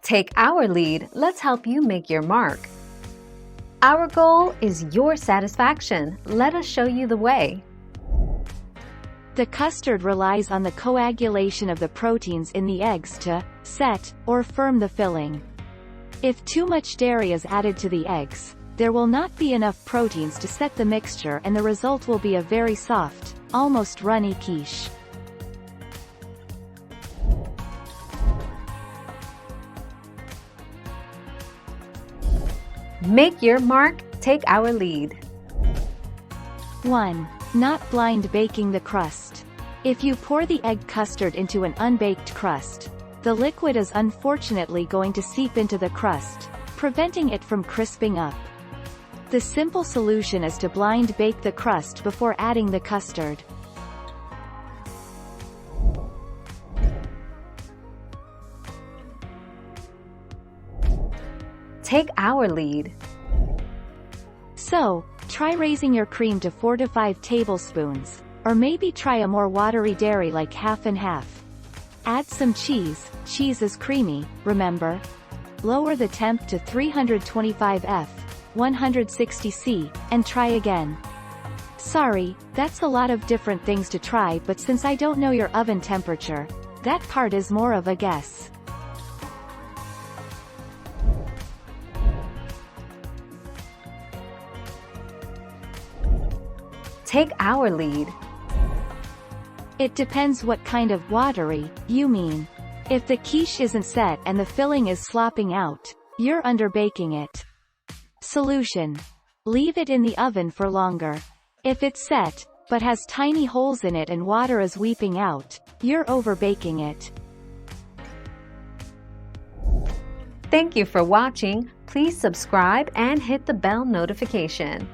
Take our lead, let's help you make your mark. Our goal is your satisfaction. Let us show you the way. The custard relies on the coagulation of the proteins in the eggs to set or firm the filling. If too much dairy is added to the eggs, there will not be enough proteins to set the mixture and the result will be a very soft, almost runny quiche. Make your mark, take our lead. 1. Not blind baking the crust. If you pour the egg custard into an unbaked crust, the liquid is unfortunately going to seep into the crust, preventing it from crisping up. The simple solution is to blind bake the crust before adding the custard. Take our lead. So, try raising your cream to 4 to 5 tablespoons, or maybe try a more watery dairy like half and half. Add some cheese, cheese is creamy, remember? Lower the temp to 325 F, 160 C, and try again. Sorry, that's a lot of different things to try, but since I don't know your oven temperature, that part is more of a guess. Take our lead. It depends what kind of watery you mean. If the quiche isn't set and the filling is slopping out, you're underbaking it. Solution: leave it in the oven for longer. If it's set, but has tiny holes in it and water is weeping out, you're overbaking it. Thank you for watching. Please subscribe and hit the bell notification.